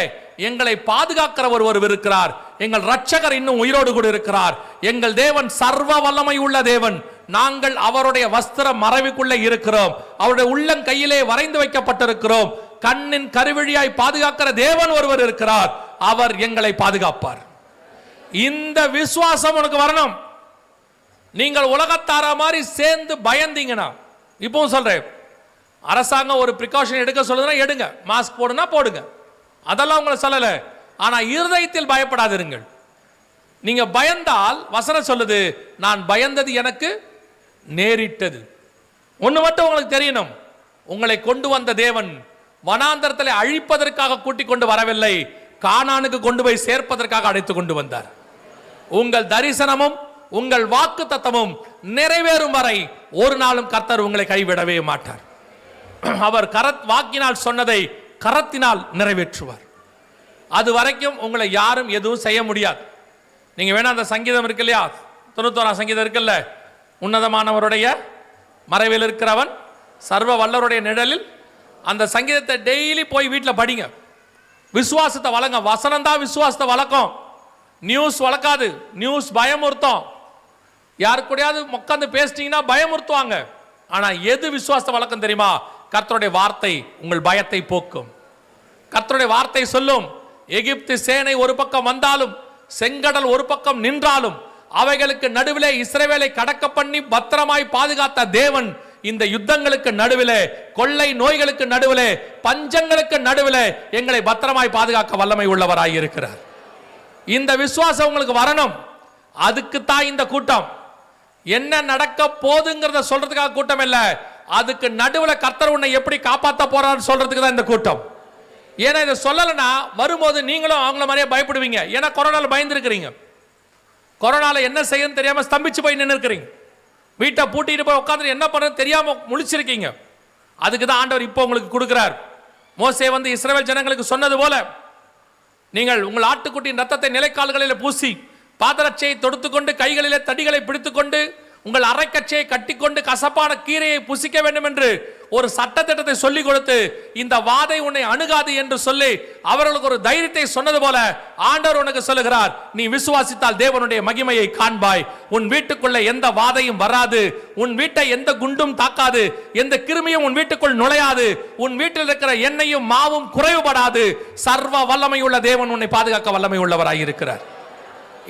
S1: எங்களை பாதுகாக்கிற ஒருவர் இருக்கிறார். எங்கள் இரட்சகர் இன்னும் உயிரோடு கூட இருக்கிறார். எங்கள் தேவன் சர்வ வல்லமை உள்ள தேவன். நாங்கள் அவருடைய வஸ்திர மறைவுக்குள்ளே இருக்கிறோம். அவருடைய உள்ளங்கையிலே வரைந்து வைக்கப்பட்டிருக்கிறோம். கண்ணின் கருவிழியாய் பாதுகாக்கிற தேவன் ஒருவர் இருக்கிறார். அவர் எங்களை பாதுகாப்பார். இந்த விசுவாசம் உனக்கு வரணும். நீங்கள் உலகத்தார மாதிரி சேர்ந்து பயந்தீங்கன்னா, இப்பவும் சொல்றேன், அரசாங்கம் ஒரு பிரிகாஷன் எடுக்க சொல்லுதுன்னா எடுங்க, மாஸ்க் போடுனா போடுங்க, அதெல்லாம் உங்களை சொல்லல. ஆனா இருதயத்தில் பயப்படாதிருங்கள். நீங்க பயந்தால் வசனம் சொல்லுது, நான் பயந்தது எனக்கு நேரிட்டது. ஒண்ணு மட்டும் உங்களுக்கு தெரியணும், உங்களை கொண்டு வந்த தேவன் வனாந்தரத்தில் அழிப்பதற்காக கூட்டிக் கொண்டு வரவில்லை, கானானுக்கு கொண்டு போய் சேர்ப்பதற்காக அழைத்து கொண்டு வந்தார். உங்கள் தரிசனமும் உங்கள் வாக்கு தத்தமும் நிறைவேறும் வரை ஒரு நாளும் கர்த்தர் உங்களை கைவிடவே மாட்டார். அவர் வாக்கினால் சொன்னதை கரத்தினால் நிறைவேற்றுவார். அது வரைக்கும் உங்களை யாரும் எதுவும் செய்ய முடியாது. நீங்க வேணா அந்த சங்கீதம் இருக்கு இல்லையா, 91ஆம் சங்கீதம் இருக்குல்ல, உன்னதமானவருடைய மறைவில் இருக்கிறவன் சர்வ வல்லருடைய நிழலில், அந்த சங்கீதத்தை டெய்லி போய் வீட்டில் படிங்க. விசுவாசத்தை வளங்க. வசனம் தான் விசுவாசத்தை வளர்க்கும். நியூஸ் வளர்க்காது. நியூஸ் பயமுறுத்தும். யாரு கூடயாவது உட்கார்ந்து பேசிட்டீங்கன்னா பயமுறுத்துவாங்க. ஆனா எது விசுவாசத்தை வளர்க்கும் தெரியுமா? கர்த்தருடைய வார்த்தை உங்கள் பயத்தை போக்கும். கர்த்தருடைய வார்த்தை சொல்லும், எகிப்து சேனை ஒரு பக்கம் வந்தாலும், செங்கடல் ஒரு பக்கம் நின்றாலும், அவைகளுக்கு நடுவிலே இஸ்ரவேலை கடக்க பண்ணி பத்திரமாய் பாதுகாத்த தேவன் இந்த யுத்தங்களுக்கு நடுவிலே, கொள்ளை நோய்களுக்கு நடுவிலே, பஞ்சங்களுக்கு நடுவிலே எங்களை பத்திரமாய் பாதுகாக்க வல்லமை உள்ளவராய் இருக்கிறார். இந்த விசுவாசம் உங்களுக்கு வரணும். அதுக்கு தான் இந்த கூட்டம். என்ன நடக்க போதுங்கிறத சொல்றதுக்காக கூட்டம் இல்ல, அதுக்கு நடுவில் கர்த்தர் உன்னை எப்படி காப்பாற்ற போறான்னு சொல்றதுக்கு தான் இந்த கூட்டம். ஏன்னா இதை சொல்லலைன்னா வரும்போது நீங்களும் அவங்கள மாதிரியே பயப்படுவீங்க. ஏன்னா கொரோனால பயந்து இருக்கிறீங்க. கொரோனால என்ன செய்யணும் தெரியாம ஸ்தம்பிச்சு போய் நின்று இருக்கிறீங்க. வீட்டை பூட்டிட்டு போய் உட்காந்து என்ன பண்றது தெரியாம முழிச்சிருக்கீங்க. அதுக்கு தான் ஆண்டவர் இப்போ உங்களுக்கு கொடுக்கிறார். மோசே வந்து இஸ்ரவேல் ஜனங்களுக்கு சொன்னது போல, நீங்கள் உங்கள் ஆட்டுக்குட்டியின் ரத்தத்தை நிலைக்கால்களில் பூசி, பாதரட்சையை தொடுத்துக்கொண்டு, கைகளிலே தடிகளை பிடித்துக்கொண்டு, உங்கள் அரைக்கச்சையை கட்டிக்கொண்டு, கசப்பான கீரையை புசிக்க வேண்டும் என்று ஒரு சட்டத்திட்டத்தை சொல்லிக் கொடுத்து, இந்த வாதை உன்னை அணுகாது என்று சொல்லி அவர்களுக்கு ஒரு தைரியத்தை சொன்னது போல ஆண்டவர் உனக்கு சொல்லுகிறார், நீ விசுவாசித்தால் தேவனுடைய மகிமையை காண்பாய். உன் வீட்டுக்குள்ள எந்த வாதையும் வராது. உன் வீட்டை எந்த குண்டும் தாக்காது. எந்த கிருமியும் உன் வீட்டுக்குள் நுழையாது. உன் வீட்டில் இருக்கிற எண்ணெயும் மாவும் குறைவுபடாது. சர்வ வல்லமையுள்ள தேவன் உன்னை பாதுகாக்க வல்லமை உள்ளவராய் இருக்கிறார்.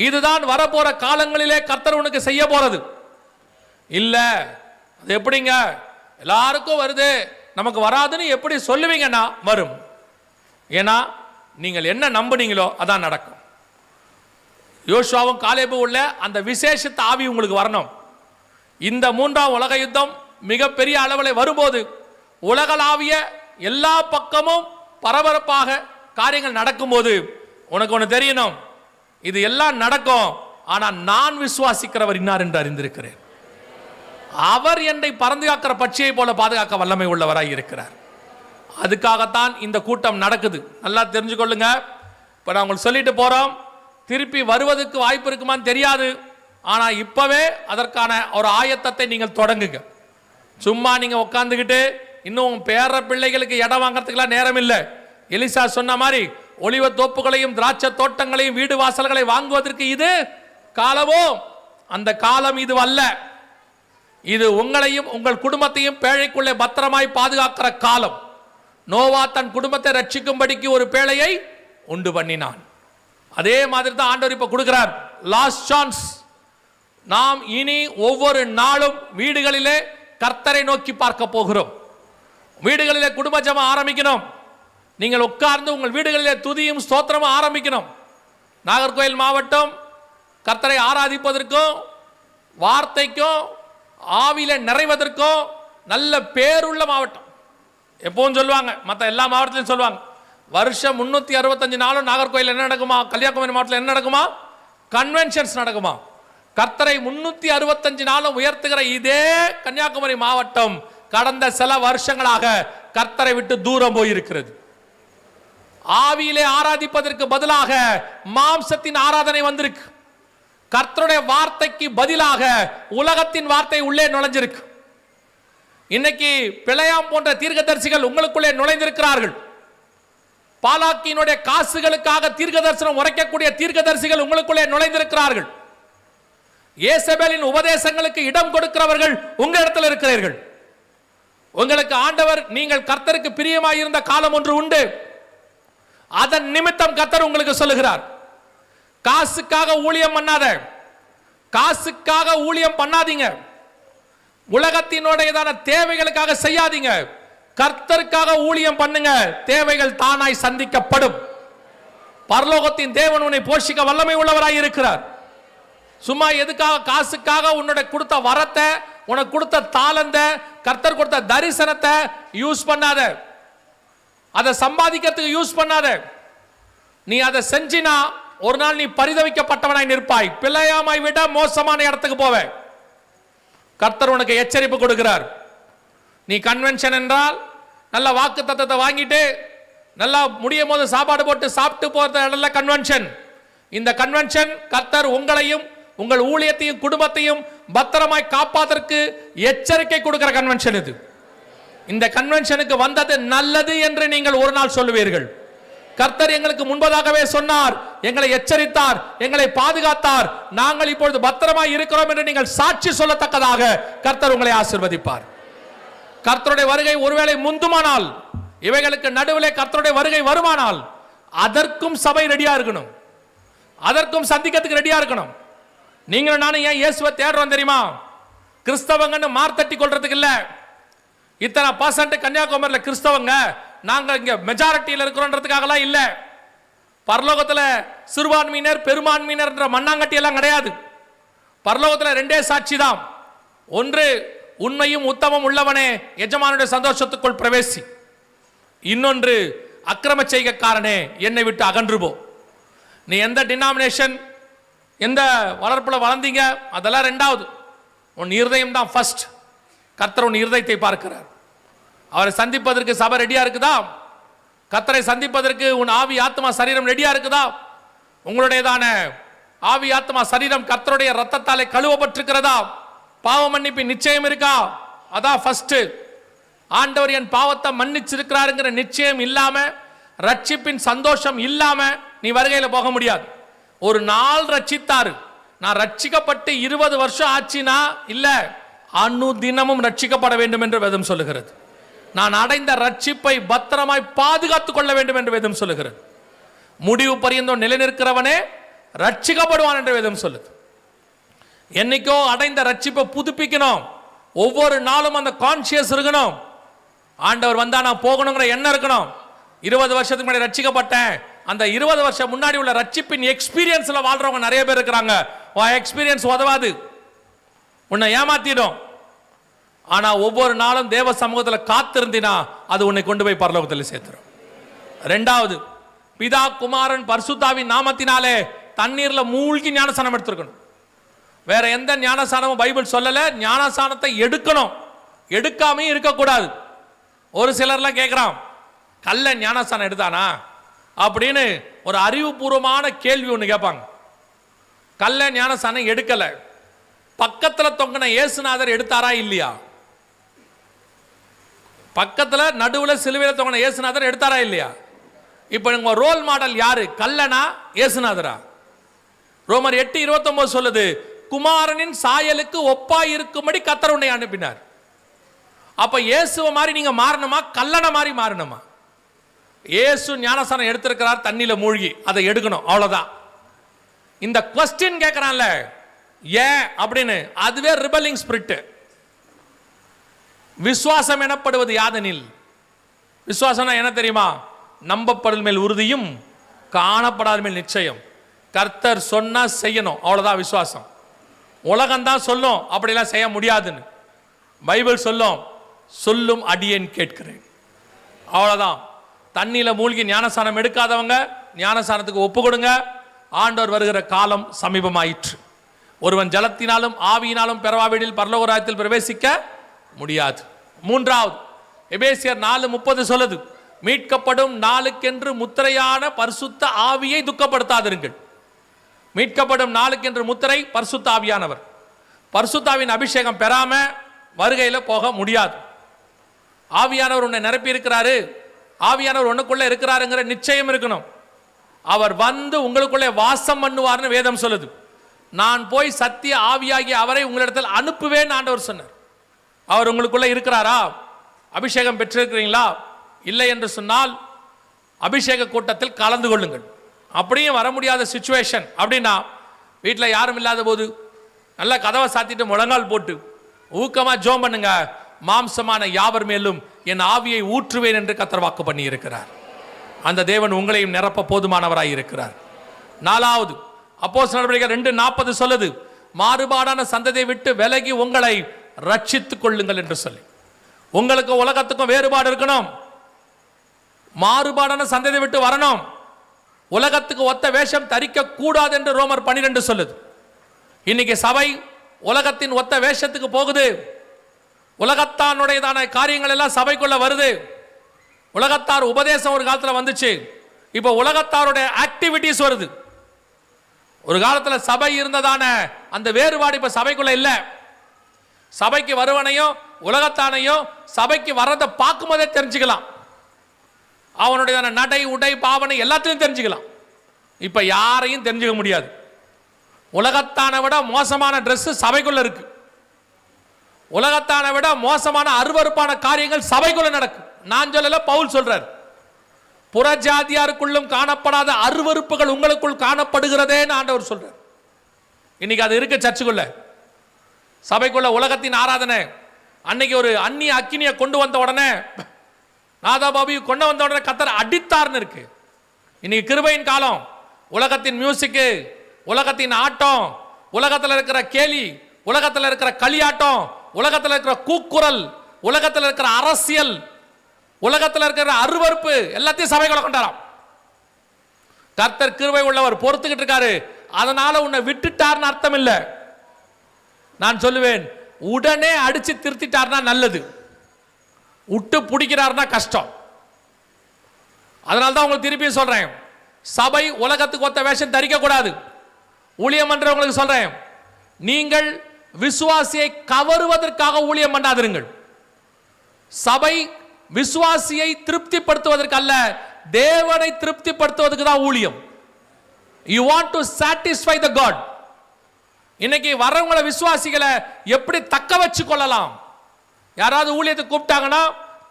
S1: இதுதான் வரப்போற காலங்களிலே கர்த்தர் உனக்கு செய்ய போறது. இல்ல அது எப்படிங்க எல்லாருக்கும் வருது நமக்கு வராதுன்னு எப்படி சொல்லுவீங்கன்னா வரும். ஏன்னா நீங்கள் என்ன நம்புனீங்களோ அதான் நடக்கும். யோசுவாவும் காலேபும் உள்ள அந்த விசேஷத்த ஆவி உங்களுக்கு வரணும். இந்த 3ஆம் உலக யுத்தம் மிகப்பெரிய அளவில் வரும்போது உலகளாவிய எல்லா பக்கமும் பரபரப்பாக காரியங்கள் நடக்கும்போது உனக்கு ஒன்று தெரியணும், இது எல்லாம் நடக்கும். ஆனால் நான் விசுவாசிக்கிறவர் இன்னார் என்று அறிந்திருக்கிறேன். அவர் என்னை பறந்து காக்கிற பட்சியை போல பாதுகாக்க வல்லமை உள்ளவராய் இருக்கிறார். அதுக்காகத்தான் இந்த கூட்டம் நடக்குது. நல்லா தெரிஞ்சுக்கொள்ளுங்க. இப்போ நான் உங்களுக்கு சொல்லிட்டு போறோம், திருப்பி வருவதற்கு வாய்ப்பு இருக்குமான்னு தெரியாது. ஆனால் இப்பவே அதற்கான ஒரு ஆயத்தத்தை நீங்கள் தொடங்குங்க. சும்மா நீங்க உட்காந்துக்கிட்டு இன்னும் பேர பிள்ளைகளுக்கு இடம் வாங்கறதுக்குலாம் நேரம் இல்லை. எலிசா சொன்ன மாதிரி ஒலிவ தோப்புகளையும் திராட்சை தோட்டங்களையும் வீடு வாசல்களை வாங்குவதற்கு இது காலமோ? அந்த காலம் இது அல்ல. இது உங்களையும் உங்கள் குடும்பத்தையும் பேழைக்குள்ளே பத்திரமாய் பாதுகாக்கிற காலம். நோவா தன் குடும்பத்தை ரட்சிக்கும்படிக்கு ஒரு பேழையை உண்டு பண்ணினான். அதே மாதிரி தான் ஆண்டவர் இப்ப கொடுக்கிறார், லாஸ்ட் சான்ஸ். நாம் இனி ஒவ்வொரு நாளும் வீடுகளிலே கர்த்தரை நோக்கி பார்க்க போகிறோம். வீடுகளிலே குடும்ப ஜெபம் ஆரம்பிக்கணும். நீங்கள் உட்கார்ந்து உங்கள் வீடுகளிலே துதியும் ஸ்தோத்திரமும் ஆரம்பிக்கணும். நாகர்கோயில் மாவட்டம் கர்த்தரை ஆராதிப்பதற்கும் வார்த்தைக்கும் ஆவியில நிறைவதற்கும் நல்ல பேருள்ள மாவட்டம். எப்பவும் சொல்லுவாங்க, மற்ற எல்லா மாவட்டத்திலும் சொல்லுவாங்க, வருஷம் 365 நாளும் நாகர்கோயில் என்ன நடக்குமா, கன்னியாகுமரி மாவட்டத்தில் என்ன நடக்குமா, கன்வென்ஷன்ஸ் நடக்குமா. கர்த்தரை 365 நாளும் உயர்த்துகிற இதே கன்னியாகுமரி மாவட்டம் கடந்த சில வருஷங்களாக கர்த்தரை விட்டு தூரம் போயிருக்கிறது. ஆவியிலே ஆராதிப்பதற்கு பதிலாக மாம்சத்தின் ஆராதனை வந்திருக்கு. கர்த்தருடைய வார்த்தைக்கு பதிலாக உலகத்தின் வார்த்தை உள்ளே நுழைஞ்சிருக்கு. இன்னைக்கு பிழையாம் போன்ற தீர்க்கதரிசிகள் உங்களுக்குள்ளே நுழைந்திருக்கிறார்கள். பாலாக்கினுடைய காசுகளுக்காக தீர்க்க தரிசனம் உரைக்கக்கூடிய தீர்க்கதரிசிகள் உங்களுக்குள்ளே நுழைந்திருக்கிறார்கள். இயேசபேலின் உபதேசங்களுக்கு இடம் கொடுக்கிறவர்கள் உங்க இடத்துல இருக்கிறீர்கள். உங்களுக்கு ஆண்டவர், நீங்கள் கர்த்தருக்கு பிரியமாய் இருந்த காலம் ஒன்று உண்டு, அதன் நிமித்தம் கர்த்தர் உங்களுக்கு சொல்லுகிறார், காசுக்காக ஊழியம் பண்ணாத, காசுக்காக ஊழியம் பண்ணாதீங்க, உலகத்தினுடையதான தேவைகளுக்காக செய்யாதீங்க, கர்த்தருக்காக ஊழியம் பண்ணுங்க, தேவைகள் தானாய் சந்திக்கப்படும். பரலோகத்தின் தேவன் உன்னை போஷிக்க வல்லமை உள்ளவராய் இருக்கிறார். சும்மா எதுக்காக, காசுக்காக உன்னுடைய கொடுத்த வரத்தை, உனக்கு கொடுத்த தாளந்த, கர்த்தர் கொடுத்த தரிசனத்தை யூஸ் பண்ணாத, அதை சம்பாதிக்கிறதுக்கு யூஸ் பண்ணாத. நீ அதை செஞ்சினா ஒரு நாள் நீ பரிதவிக்கப்பட்டவனாய் நிற்பாய், பிள்ளையாமாய் விட மோசமான இடத்துக்கு போவே. கர்த்தர் உனக்கு எச்சரிப்பு கொடுக்கிறார். நீ கன்வென்ஷன் என்றால் நல்ல வாக்கு தத்தத்தை வாங்கிட்டு நல்லா முடியும் போது சாப்பாடு போட்டு சாப்பிட்டு போறது கன்வென்ஷன். இந்த கன்வென்ஷன் கர்த்தர் உங்களையும் உங்கள் ஊழியத்தையும் குடும்பத்தையும் பத்திரமாய் காப்பாதற்கு எச்சரிக்கை கொடுக்கிற கன்வென்ஷன் இது. இந்த கன்வென்ஷனுக்கு வந்தது நல்லது என்று நீங்கள் ஒரு நாள் சொல்லுவீர்கள். கர்த்தர் எங்களுக்கு முன்பதாகவே சொன்னார், எங்களை எச்சரித்தார், எங்களை பாதுகாத்தார், நாங்கள் இப்பொழுது பத்திரமாய் இருக்கிறோம் என்று நீங்கள் சாட்சி சொல்லத்தக்கதாக கர்த்தர் உங்களை ஆசீர்வதிப்பார். கர்த்தருடைய வருகை ஒருவேளை முந்துமானால், இவைகளுக்கு நடுவிலே கர்த்தருடைய வருகை வருமானால், அதற்கும் சபை ரெடியா இருக்கணும், அதற்கும் சந்திக்கிறதுக்கு ரெடியா இருக்கணும். நீங்களும் நானும் ஏன் இயேசுவை தேடுறோம் தெரியுமா? கிறிஸ்தவங்கன்னு மார்த்தட்டி கொள்றதுக்கு இல்ல. இத்தனை % கன்னியாகுமரியில கிறிஸ்தவங்க, நாங்க இங்க மெஜாரிட்டியில் இருக்கிறோன்றதுக்காகலாம் இல்ல. பரலோகத்தில் சிறுபான்மையினர் பெரும்பான்மையினர் என்ற மண்ணாங்கட்டி எல்லாம் கிடையாது. பரலோகத்தில் 2 சாட்சி தான். ஒன்று, உண்மையும் உத்தமம் உள்ளவனே எஜமானுடைய சந்தோஷத்துக்குள் பிரவேசி. இன்னொன்று, அக்கிரம செய்கைக்காரனே என்னை விட்டு அகன்று போ. நீ எந்த டினாமினேஷன், எந்த வளர்ப்புல வளர்ந்தீங்க அதெல்லாம் 2வது. உன் இருதயம் தான் ஃபர்ஸ்ட். கர்த்தர் உன் இருதயத்தை பார்க்கிறார். அவரை சந்திப்பதற்கு சபை ரெடியா இருக்குதா? கர்த்தரை சந்திப்பதற்கு உன் ஆவி ஆத்மா சரீரம் ரெடியா இருக்குதா? உங்களுடையதான ஆவி ஆத்மா சரீரம் கர்த்தருடைய ரத்தத்தாலே கழுவப்பட்டிருக்கிறதா? பாவ மன்னிப்பு நிச்சயம் இருக்கா? அதான் ஃபர்ஸ்ட். ஆண்டவர் என் பாவத்தை மன்னிச்சிருக்கிறாருங்கிற நிச்சயம் இல்லாம, ரட்சிப்பின் சந்தோஷம் இல்லாம நீ வருகையில போக முடியாது. ஒரு நாள் ரட்சித்தாரு, நான் ரட்சிக்கப்பட்டு 20 வருஷம் ஆச்சுனா இல்ல, அனுதினமும் ரட்சிக்கப்பட வேண்டும் என்று வேதம் சொல்லுகிறது. நான் அடைந்த ரட்சிப்பை பத்திரமாய் பாதுகாத்துக் கொள்ள வேண்டும் என்று வேதம் சொல்லுகிறது. முடிவு பரியந்தம் நிலைநிற்கிறவனே ரட்சிக்கப்படுவான் என்று வேதம் சொல்லுது. என்னைக்கோ அடைந்த ரட்சிப்பை புதுப்பிக்கணும். ஒவ்வொரு நாளும் அந்த கான்சியஸ் இருக்கணும். ஆண்டவர் வந்தா நான் போகணுங்கிற எண்ணம் இருக்கணும். 20 வருஷத்துக்கு முன்னாடி ரட்சிக்கப்பட்டேன், அந்த 20 வருஷம் முன்னாடி உள்ள ரட்சிப்பின் எக்ஸ்பீரியன்ஸ்ல வாழ்றவங்க நிறைய பேர் இருக்கிறாங்க. எக்ஸ்பீரியன்ஸ் உதவாது, உன்னை ஏமாத்திடும். ஆனா ஒவ்வொரு நாளும் தேவ சமூகத்தில் காத்திருந்தினா அது உன்னை கொண்டு போய் பரலோகத்தில் சேர்த்துரும். 2வது, பிதா குமாரன் பரிசுத்தாவின் நாமத்தினாலே தண்ணீர்ல மூழ்கி ஞானசானம் எடுத்திருக்கணும். வேற எந்த ஞானசானமும் பைபிள் சொல்லல. ஞானசானத்தை எடுக்கணும், எடுக்காமே இருக்கக்கூடாது. ஒரு சிலர்லாம் கேட்கிறான், கல்ல ஞானசானம் எடுத்தானா அப்படின்னு ஒரு அறிவுபூர்வமான கேள்வி ஒன்று கேட்பாங்க. கல்ல ஞானசானம் எடுக்கல, பக்கத்தில் தொங்கின இயேசுநாதர் எடுத்தாரா இல்லையா? பக்கத்தில் நடுவில் சிலுவையில் தொங்கின இயேசுநாதர் எடுத்தாரா இல்லையா? இப்போ உங்க ரோல் மாடல் யாரு, கல்லனா இயேசுநாதரா? ரோமர் 8:29 சொல்லுது, குமாரனின் சாயலுக்கு ஒப்பாய் இருக்கும்படி கர்த்தர் உன்னை அனுப்பினார். அப்ப இயேசுவை மாதிரி நீங்க மாறணுமா, கல்லனை மாதிரி மாறணுமா? இயேசு ஞானஸ்நானம் எடுத்திருக்கிறார் தண்ணியில மூழ்கி, அதை எடுக்கணும், அவ்வளவுதான். இந்த क्वेश्चन கேட்கறான்ல ஏன் அப்படின்னு, அதுவே ரிபலிங் ஸ்பிரிட். விசுவாசம் எனப்படுவது யாதெனில், விசுவாசம்னா என்ன தெரியுமா? நம்பப்படுதல் மேல் உறுதியும் காணப்படாத மேல் நிச்சயம். கர்த்தர் சொன்னா செய்யணும், அவ்வளவுதான் விசுவாசம். உலகம் தான் சொல்லும் அப்படிலாம் செய்ய முடியாதுன்னு, பைபிள் சொல்லும் சொல்லும் அடியேன் கேட்கிறேன், அவ்வளவுதான். தண்ணியில மூழ்கி ஞானஸ்நானம் எடுக்காதவங்க ஞானஸ்நானத்துக்கு ஒப்பு கொடுங்க. ஆண்டவர் வருகிற காலம் சமீபமாயிற்று. ஒருவன் ஜலத்தினாலும் ஆவியினாலும் பெறவாவிடில் பரலோக ராஜ்யத்தில் பிரவேசிக்க முடியாது. மூன்றாவது எபேசியர் 4:30 சொல்லுது, மீட்கப்படும் நாளுக்கென்று முத்திரையான பரிசுத்த ஆவியை துக்கப்படுத்தாதிருங்கள். மீட்கப்படும் நாளுக்கென்று முத்திரை பரிசுத்த ஆவியானவர். பரிசுத்தாவின் அபிஷேகம் பெறாம வருகையில போக முடியாது. ஆவியானவர் உன்னை நிரப்பி இருக்கிறாரு, ஆவியானவர் உனக்குள்ள இருக்கிறாருங்கிற நிச்சயம் இருக்கணும். அவர் வந்து உங்களுக்குள்ளே வாசம் பண்ணுவார்னு வேதம் சொல்லுது. நான் போய் சத்திய ஆவியாகிய அவரை உங்களிடத்தில் அனுப்புவேன் ஆண்டவர் சொன்னார். அவர் உங்களுக்குள்ள இருக்கிறாரா? அபிஷேகம் பெற்றிருக்கிறீங்களா? இல்லை என்று சொன்னால் அபிஷேக கூட்டத்தில் கலந்து கொள்ளுங்கள். அப்படியும் வர முடியாத சிச்சுவேஷன் அப்படின்னா, வீட்டில் யாரும் இல்லாத போது நல்லா கதவை சாத்திட்டு முழங்கால் போட்டு ஊக்கமா ஜோம் பண்ணுங்க. மாம்சமான யாவர் மேலும் என் ஆவியை ஊற்றுவேன் என்று கர்த்தர் வாக்கு பண்ணி இருக்கிறார். அந்த தேவன் உங்களையும் நிரப்ப போதுமானவராய் இருக்கிறார். நாலாவது அப்போஸ்தலர் நடவடிக்கைகள் 2:40 சொல்லுது, மாறுபாடான சந்ததியை விட்டு விலகி உங்களை ரட்சித்துக் கொள்ளுங்கள் என்று சொல்லி. உங்களுக்கு உலகத்துக்கும் வேறுபாடு இருக்கணும், மாறுபாடான சந்ததியை விட்டு வரணும். உலகத்துக்கு ஒத்த வேஷம் தரிக்க கூடாது என்று ரோமர் 12 சொல்லுது. இன்னைக்கு சபை உலகத்தின் ஒத்த வேஷத்துக்கு போகுது. உலகத்தானுடையதான காரியங்கள் எல்லாம் சபைக்குள்ள வருது. உலகத்தார் உபதேசம் ஒரு காலத்தில் வந்துச்சு, இப்போ உலகத்தாருடைய ஆக்டிவிட்டிஸ் வருது. ஒரு காலத்தில் சபை இருந்ததான அந்த வேறுபாடு இப்ப சபைக்குள்ள இல்ல. சபைக்கு வருவனையும் உலகத்தானையும் சபைக்கு வர்றதை பார்க்கும் போதே தெரிஞ்சுக்கலாம். அவனுடைய நடை உடை பாவனை எல்லாத்தையும் தெரிஞ்சுக்கலாம். இப்ப யாரையும் தெரிஞ்சுக்க முடியாது. உலகத்தானை விட மோசமான ட்ரெஸ் சபைக்குள்ள இருக்கு. உலகத்தானை விட மோசமான அருவருப்பான காரியங்கள் சபைக்குள்ள நடக்கும். நான் சொல்லல, பவுல் சொல்றார். புறஜாதியாருக்குள்ளும் காணப்படாத அருவருப்புகள் உங்களுக்குள் காணப்படுகிறதேன்னு ஆண்டவர் சொல்றார். இன்னைக்கு அது இருக்கு சர்ச்சுக்குள்ள, சபைக்குள்ள. உலகத்தின் ஆராதனை அன்னைக்கு ஒரு அந்நிய அக்கினியை கொண்டு வந்த உடனே, நாதாபாபி கொண்டு வந்த உடனே கர்த்தர் அடித்தார்னு இருக்கு. இன்னைக்கு கிருபையின் காலம். உலகத்தின் மியூசிக்கு, உலகத்தின் ஆட்டம், உலகத்தில் இருக்கிற கேலி, உலகத்தில் இருக்கிற களியாட்டம், உலகத்தில் இருக்கிற கூக்குரல், உலகத்தில் இருக்கிற அரசியல், உலகத்தில் இருக்கிற அருவருப்பு எல்லாத்தையும் சபைக்குள்ள கொண்டாராம். கர்த்தர் கிருபை உள்ளவர், பொறுத்துக்கிட்டு இருக்காரு. அதனால உன்னை விட்டுட்டார்னு அர்த்தம் இல்லை. நான் சொல்லுவேன், உடனே அடிச்சு திருத்திட்டார்னா நல்லது, விட்டு பிடிக்கிறார்னா கஷ்டம். அதனால தான் உங்களுக்கு திருப்பி சொல்றேன், சபை உலகத்துக்கு ஒத்த வேஷம் தரிக்க கூடாது. ஊழியம் பண்றவங்களுக்கு சொல்றேன், நீங்கள் விசுவாசியை கவருவதற்காக ஊழியம் பண்ணாதிருங்கள். சபை விசுவாசியை திருப்திப்படுத்துவதற்கு அல்ல, தேவனை திருப்திப்படுத்துவதற்கு தான் ஊழியம். You want to satisfy the God. இன்னைக்கு வரவங்கள விசுவாசிகளை எப்படி தக்க வச்சு கொள்ளலாம்? யாராவது ஊழியத்தை கூப்பிட்டாங்கன்னா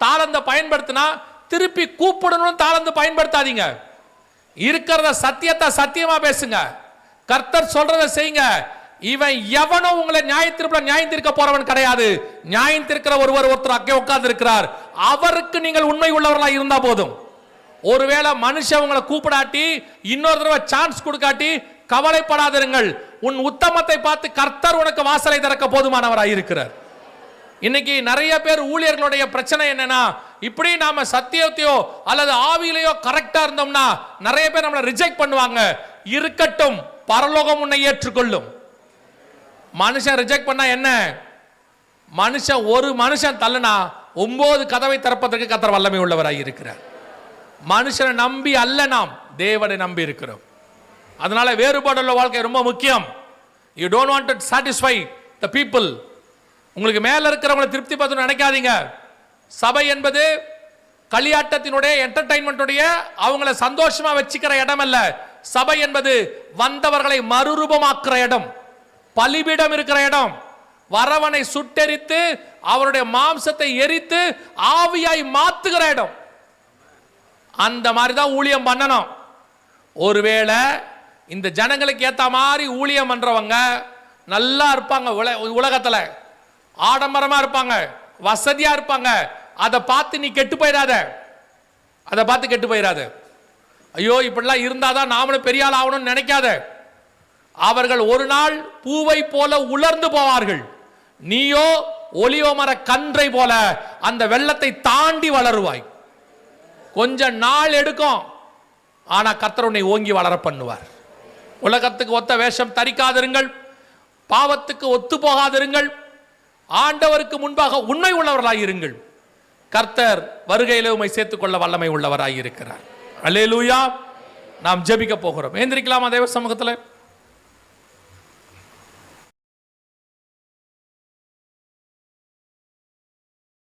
S1: தாளந்த பயன்படுத்தினா திருப்பி கூப்பிடணும், தாளந்த பயன்படுத்தாதீங்க. இருக்கிறத சத்தியத்தை சத்தியமா பேசுங்க. கர்த்தர் சொல்றதை செய்யுங்க. இவன் எவனோ உங்களை நியாயம் தீர்க்க போறவன் கிடையாது. நியாயம் தீர்க்கிற ஒருத்தர் அங்கே உட்கார்ந்து இருக்கிறார். அவருக்கு நீங்கள் உண்மை உள்ளவர்களாக இருந்தா போதும். ஒருவேளை மனுஷன் உங்களை கூப்பிடாட்டி, இன்னொரு தடவை சான்ஸ் கொடுக்காட்டி கவலைப்படாதிருங்கள். உன் உத்தமத்தை பார்த்து கர்த்தர் உனக்கு வாசலை திறக்க போதுமானவராக இருக்கிறார். இன்னைக்கு நிறைய பேர் ஊழியர்களுடைய பிரச்சனை என்னன்னா, இப்படி நாம சத்தியத்தையோ அல்லது ஆவியிலையோ கரெக்டா இருந்தோம்னா நிறைய பேர் நம்மளை ரிஜெக்ட் பண்ணுவாங்க. இருக்கட்டும், பரலோகம் உன்னை ஏற்றுக்கொள்ளும். மனுஷன் ரிஜெக்ட் பண்ணா என்ன? ஒரு மனுஷன் தள்ளுனா 9 கதவை திறப்பதற்கு கர்த்தர் வல்லமை உள்ளவராய் இருக்கிறார். மனுஷனை நம்பி அல்ல, நாம் தேவனை நம்பி இருக்கிறோம். அதனால வேறுபாடுள்ள வாழ்க்கை ரொம்ப முக்கியம். You don't want to satisfy the people. உங்களுக்கு மேல இருக்கிறவங்களை திருப்தி பார்த்து நினைக்காதீங்க. சபை என்பது களியாட்டத்தினுடைய என்டர்டைன்மெண்ட்டுடைய அவங்கள சந்தோஷமா வச்சுக்கிற இடம் அல்ல. சபை என்பது வந்தவர்களை மறுரூபமாக்குற இடம், பலிபீடம் இருக்கிற இடம். வரவனை சுட்டெரித்து அவருடைய மாம்சத்தை எரித்து ஆவியாய் மாத்துகிற இடம். அந்த மாதிரி தான் ஊழியம் பண்ணணும். ஒருவேளை இந்த ஜனங்களுக்கு ஏற்ற மாதிரி ஊழியம் பண்றவங்க நல்லா இருப்பாங்க, உலகத்துல ஆடம்பரமா இருப்பாங்க, வசதியா இருப்பாங்க, அதை பார்த்து நீ கெட்டு போயிடாத. அதை பார்த்து கெட்டு போயிடாத. ஐயோ இப்படிலாம் இருந்தாதான் நாமளும் பெரிய ஆள் ஆகணும்னு நினைக்காத. அவர்கள் ஒரு நாள் பூவை போல உலர்ந்து போவார்கள். நீயோ ஒலிவ மர கன்றை போல அந்த வெள்ளத்தை தாண்டி வளருவாய். கொஞ்ச நாள் எடுக்கும், ஆனா கர்த்தர் உன்னை ஓங்கி வளர பண்ணுவார். உலகத்துக்கு ஒத்த வேஷம் தரிக்காதிருங்கள், பாவத்துக்கு ஒத்து போகாதிருங்கள், ஆண்டவருக்கு முன்பாக உண்மை உள்ளவர்களாய் இருங்கள். கர்த்தர் வருகையிலே உம்மை சேர்த்துக் கொள்ள வல்லமை உள்ளவராய் இருக்கிறார். அல்லேலூயா. நாம் ஜெபிக்க போகிறோம். ஏந்திரிக்கலாமா தேவ சமூகத்தில்?